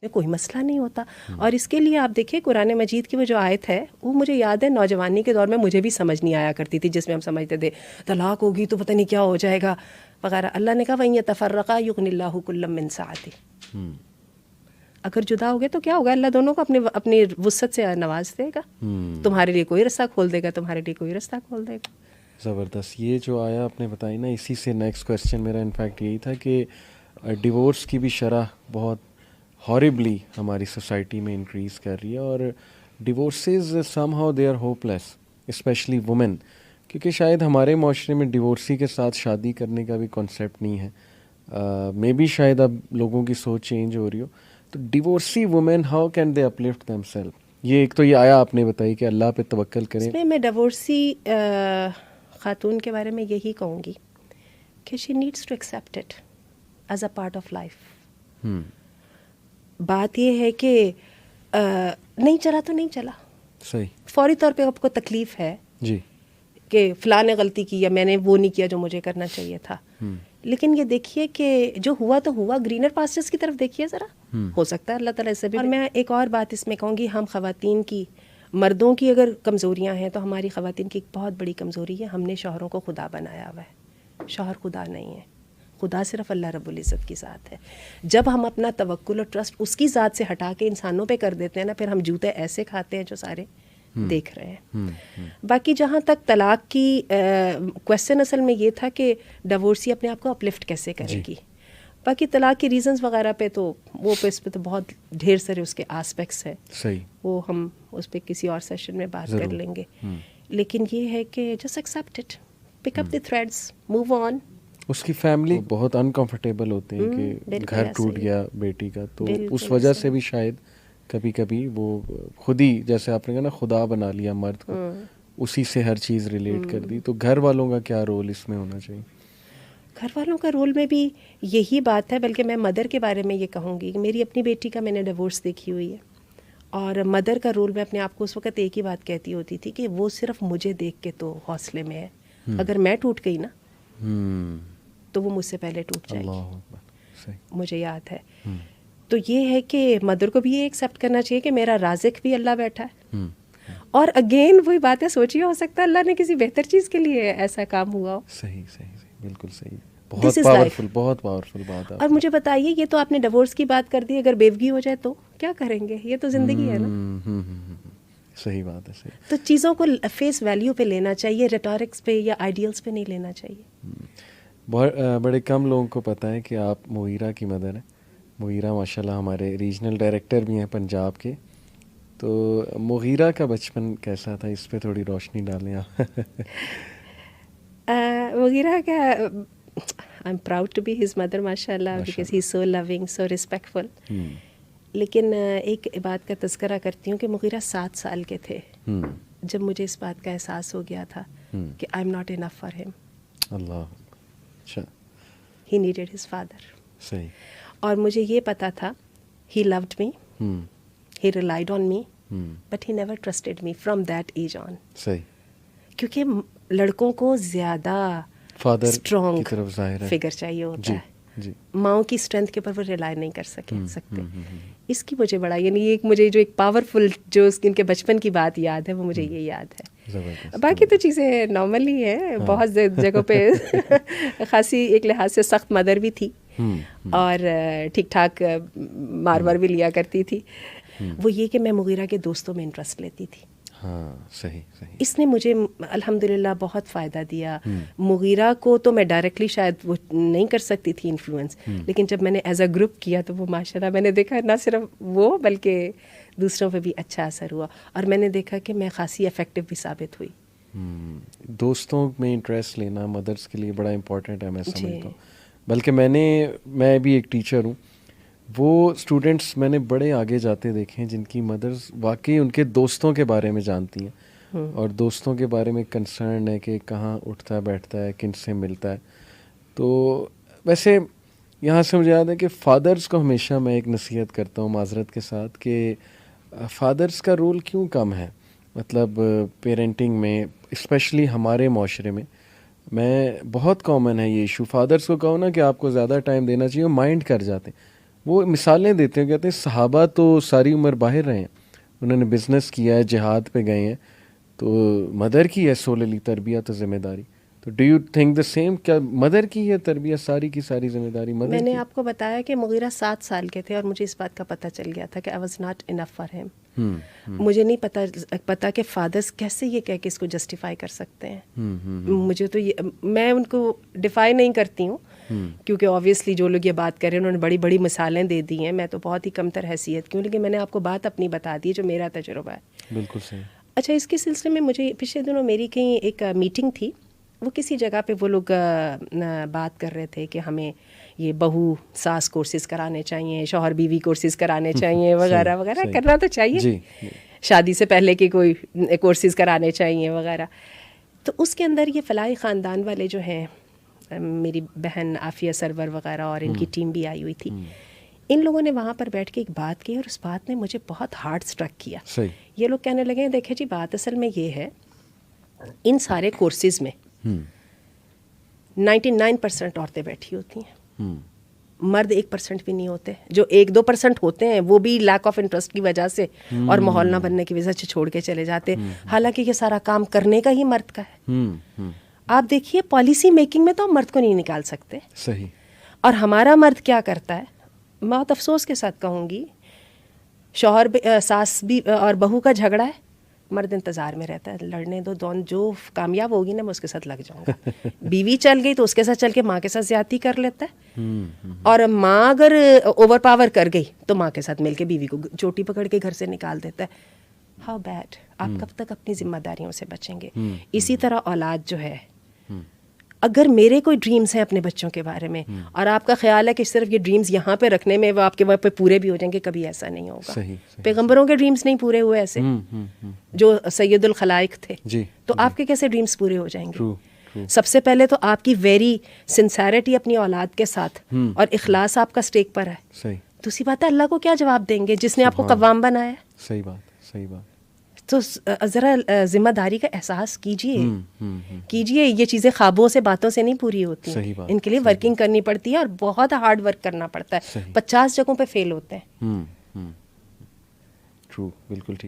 کوئی مسئلہ نہیں ہوتا. اور اس کے لیے آپ دیکھیں قرآن مجید کی وہ جو آیت ہے وہ مجھے یاد ہے نوجوانی کے دور میں مجھے بھی سمجھ نہیں آیا کرتی تھی، جس میں ہم سمجھتے تھے طلاق ہوگی تو پتہ نہیں کیا ہو جائے گا وغیرہ. اللہ نے کہا وَإِن يَتَفَرَّقَا يُغْنِ اللَّهُ كُلًّا مِّن سَعَتِهِ. اگر جدا ہو گئے تو کیا ہوگا، اللہ دونوں کو اپنی وسعت سے نواز دے گا. تمہارے لیے کوئی رستہ کھول دے گا، تمہارے لیے کوئی رستہ کھول دے گا. زبردست. یہ جو آیا آپ نے بتائی نا، اسی سے نیکسٹ کویسچن میرا انفیکٹ یہی تھا کہ ڈیورس کی بھی شرح بہت ہاربلی ہماری سوسائٹی میں انکریز کر رہی ہے، اور divorces somehow they are hopeless, especially women, کیونکہ شاید ہمارے معاشرے میں ڈیورسی کے ساتھ شادی کرنے کا بھی کانسیپٹ نہیں ہے. مے بی شاید اب لوگوں کی سوچ چینج ہو رہی ہو. تو divorcee woman how can they uplift themself? یہ ایک تو یہ آیا آپ نے بتائی کہ اللہ پہ توکل کریں. اس میں ڈیورسی خاتون کے بارے میں یہی کہوں گی کہ she needs to accept it as a part of life. بات یہ ہے کہ نہیں چلا تو نہیں چلا، صحیح، فوری طور پہ آپ کو تکلیف ہے جی، کہ فلاں نے غلطی کی یا میں نے وہ نہیں کیا جو مجھے کرنا چاہیے تھا. لیکن یہ دیکھیے کہ جو ہوا تو ہوا، گرینر پاسچرز کی طرف دیکھیے ذرا، ہو سکتا ہے اللہ تعالیٰ اس سے بھی. اور میں ایک اور بات اس میں کہوں گی، ہم خواتین کی، مردوں کی اگر کمزوریاں ہیں تو ہماری خواتین کی ایک بہت بڑی کمزوری ہے، ہم نے شوہروں کو خدا بنایا ہوا ہے. شوہر خدا نہیں ہے، خدا صرف اللہ رب العزت کی ذات ہے. جب ہم اپنا توکل اور ٹرسٹ اس کی ذات سے ہٹا کے انسانوں پہ کر دیتے ہیں نا، پھر ہم جوتے ایسے کھاتے ہیں جو سارے دیکھ رہے ہیں. باقی جہاں تک طلاق کی کویسچن اصل میں یہ تھا کہ ڈیورسی اپنے آپ کو اپلفٹ کیسے کرے گی. باقی طلاق کی ریزنز وغیرہ پہ تو وہ پہ اس پہ تو بہت ڈھیر سارے اس کے آسپیکٹس ہیں، صحیح، وہ ہم اس پہ کسی اور سیشن میں بات کر لیں گے. لیکن یہ ہے کہ just accept it, pick up the threads, move on. اس کی فیملی بہت انکمفرٹیبل ہوتے ہیں کہ گھر ٹوٹ گیا بیٹی کا، تو اس وجہ سے بھی شاید کبھی کبھی وہ خود ہی، جیسے آپ نے کہا نا، خدا بنا لیا مرد کو، اسی سے ہر چیز ریلیٹ کر دی. تو گھر والوں کا کیا رول اس میں ہونا چاہیے؟ گھر والوں کا رول میں بھی یہی بات ہے، بلکہ میں مدر کے بارے میں یہ کہوں گی کہ میری اپنی بیٹی کا میں نے ڈیورس دیکھی ہوئی ہے، اور مدر کا رول میں اپنے آپ کو اس وقت ایک ہی بات کہتی ہوتی تھی کہ وہ صرف مجھے دیکھ کے تو حوصلے میں ہے، اگر میں ٹوٹ گئی نا تو وہ مجھ سے پہلے ٹوٹ جائے گی. مجھے یاد ہے. تو یہ ہے کہ مدر کو بھی یہ ایکسیپٹ کرنا چاہیے کہ میرا رازق بھی اللہ بیٹھا ہے. اور اگین وہی بات ہے، سوچیے ہو سکتا ہے اللہ نے کسی بہتر چیز کے لیے ایسا کام ہوا ہو. صحیح صحیح صحیح، بالکل صحیح، بہت پاورفل، بہت پاورفل بات ہے. اور مجھے بتائیے، یہ تو آپ نے ڈیورس کی بات کر دی، اگر بیوگی ہو جائے تو کیا کریں گے؟ یہ تو زندگی ہے نا. صحیح بات ہے، صحیح. تو چیزوں کو فیس ویلیو پہ لینا چاہیے، ریٹورکس پہ یا آئیڈیلس پہ نہیں لینا چاہیے. بڑے کم لوگوں کو پتہ ہے کہ آپ مغیرہ کی مدر ہیں. مغیرہ ماشاء اللہ ہمارے ریجنل ڈائریکٹر بھی ہیں پنجاب کے. تو مغیرہ کا بچپن کیسا تھا، اس پہ تھوڑی روشنی ڈالیں آپ. مغیرہ کا I am proud to be his mother ماشاء اللہ، because he is so living, so respectful. لیکن ایک بات کا تذکرہ کرتی ہوں کہ مغیرہ 7 سال کے تھے جب مجھے اس بات کا احساس ہو گیا تھا کہ I am not enough for him. اللہ، اچھا. He needed his father. صحیح. اور مجھے یہ پتا تھا he loved me, he relied on me, but he never trusted me from that age on. صحیح. کیونکہ لڑکوں کو زیادہ فادر اسٹرانگ کی طرف ظاہر ہے فگر چاہیے ہوتا ہے. جی. ماؤں کی اسٹرینتھ کے اوپر وہ ریلائی نہیں کر سکتے. اس کی مجھے بڑا، یعنی ایک مجھے جو ایک پاورفل جو ان کے بچپن کی بات یاد ہے وہ مجھے یہ یاد ہے. باقی تو چیزیں نارمل ہی ہیں. بہت جگہوں پہ خاصی ایک لحاظ سے سخت مدر بھی تھی اور ٹھیک ٹھاک مار بھی لیا کرتی تھی. وہ یہ کہ میں مغیرہ کے دوستوں میں انٹرسٹ لیتی تھی. ہاں، صحیح صحیح. اس نے مجھے الحمدللہ بہت فائدہ دیا. مغیرہ کو تو میں ڈائریکٹلی شاید وہ نہیں کر سکتی تھی انفلوئنس، لیکن جب میں نے ایز اے گروپ کیا تو وہ ماشاءاللہ میں نے دیکھا نہ صرف وہ بلکہ دوسروں پہ بھی اچھا اثر ہوا، اور میں نے دیکھا کہ میں خاصی افیکٹو بھی ثابت ہوئی. دوستوں میں انٹرسٹ لینا مدرس کے لیے بڑا امپورٹنٹ ہے، میں سمجھتا ہوں. بلکہ میں بھی ایک ٹیچر ہوں. وہ اسٹوڈنٹس میں نے بڑے آگے جاتے دیکھے ہیں جن کی مدرس واقعی ان کے دوستوں کے بارے میں جانتی ہیں اور دوستوں کے بارے میں کنسرن ہے کہ کہاں اٹھتا بیٹھتا ہے، کن سے ملتا ہے. تو ویسے یہاں سے مجھے یاد ہے کہ فادرز کو ہمیشہ میں ایک نصیحت کرتا ہوں معذرت کے ساتھ کہ فادرز کا رول کیوں کم ہے، مطلب پیرنٹنگ میں، اسپیشلی ہمارے معاشرے میں بہت کامن ہے یہ ایشو. فادرز کو کہو نا کہ آپ کو زیادہ ٹائم دینا چاہیے، مائنڈ کر جاتے ہیں. وہ مثالیں دیتے ہیں, کہتے ہیں صحابہ تو ساری عمر باہر رہے ہیں, انہوں نے بزنس کیا ہے, جہاد پہ گئے ہیں, تو مدر کی ہے سوللی تربیت و ذمہ داری. تو do you think the same, کیا مدر کی ہے تربیت ساری کی ساری ذمہ داری مدر کی؟ میں نے آپ کو بتایا کہ مغیرہ 7 سال کے تھے اور مجھے اس بات کا پتہ چل گیا تھا کہ I was not enough for him. مجھے نہیں پتا کہ فادرز کیسے یہ کہہ کے اس کو جسٹیفائی کر سکتے ہیں. مجھے تو میں ان کو ڈیفائی نہیں کرتی ہوں کیونکہ آبویسلی جو لوگ یہ بات کر رہے ہیں انہوں نے بڑی بڑی مثالیں دے دی ہیں, میں تو بہت ہی کم تر حیثیت کی ہوں, لیکن میں نے آپ کو بات اپنی بتا دی جو میرا تجربہ ہے. بالکل صحیح. اچھا, اس کے سلسلے میں مجھے پچھلے دنوں میری کہیں ایک میٹنگ تھی, وہ کسی جگہ پہ وہ لوگ بات کر رہے تھے کہ ہمیں یہ بہو ساس کورسز کرانے چاہیے, شوہر بیوی کورسز کرانے چاہیے وغیرہ وغیرہ. کرنا تو چاہیے, شادی سے پہلے کے کوئی کورسز کرانے چاہیے وغیرہ. تو اس کے اندر یہ فلاحی خاندان والے جو ہیں, میری بہن عافیہ سرور وغیرہ اور ان کی ٹیم بھی آئی ہوئی تھی, ان لوگوں نے وہاں پر بیٹھ کے ایک بات کی اور اس بات نے مجھے بہت ہارڈ اسٹرک کیا. یہ لوگ کہنے لگے دیکھیں جی بات اصل میں یہ ہے, ان سارے کورسز میں 99% عورتیں بیٹھی ہوتی ہیں, مرد 1% بھی نہیں ہوتے. جو 1-2% ہوتے ہیں وہ بھی لیک آف انٹرسٹ کی وجہ سے اور ماحول نہ بننے کی وجہ سے چھوڑ کے چلے جاتے, حالانکہ یہ سارا کام کرنے کا ہی مرد کا ہے. آپ دیکھیے پالیسی میکنگ میں تو ہم مرد کو نہیں نکال سکتے. صحیح. اور ہمارا مرد کیا کرتا ہے, میں بہت افسوس کے ساتھ کہوں گی, شوہر ساس بھی اور بہو کا جھگڑا ہے, مرد انتظار میں رہتا ہے لڑنے دو, جو کامیاب ہوگی نا میں اس کے ساتھ لگ جاؤں گا. بیوی چل گئی تو اس کے ساتھ چل کے ماں کے ساتھ زیادتی کر لیتا ہے, اور ماں اگر اوور پاور کر گئی تو ماں کے ساتھ مل کے بیوی کو چوٹی پکڑ کے گھر سے نکال دیتا ہے. How bad. آپ کب تک اپنی ذمہ داریوں سے بچیں گے؟ اسی طرح اولاد جو ہے, اگر میرے کوئی ڈریمز ہیں اپنے بچوں کے بارے میں اور آپ کا خیال ہے کہ صرف یہ ڈریمز یہاں پہ رکھنے میں وہ آپ کے وہاں پہ پورے بھی ہو جائیں گے, کبھی ایسا نہیں ہوگا. پیغمبروں کے ڈریمز نہیں پورے ہوئے ایسے جو سید الخلائق تھے, تو آپ کے کیسے ڈریمز پورے ہو جائیں گے؟ سب سے پہلے تو آپ کی ویری سنسیرٹی اپنی اولاد کے ساتھ اور اخلاص آپ کا سٹیک پر ہے. دوسری بات ہے اللہ کو کیا جواب دیں گے جس نے آپ کو قوام بنایا؟ صحیح بات, صحیح بات. تو ذرا ذمہ داری کا احساس کیجئے. یہ چیزیں خوابوں سے باتوں سے نہیں پوری ہوتی, ان کے لیے ورکنگ کرنی پڑتی ہے اور بہت ہارڈ ورک کرنا پڑتا ہے. 50 جگہوں پہ فیل ہوتے ہیں. ٹرو, بالکل ٹھیک.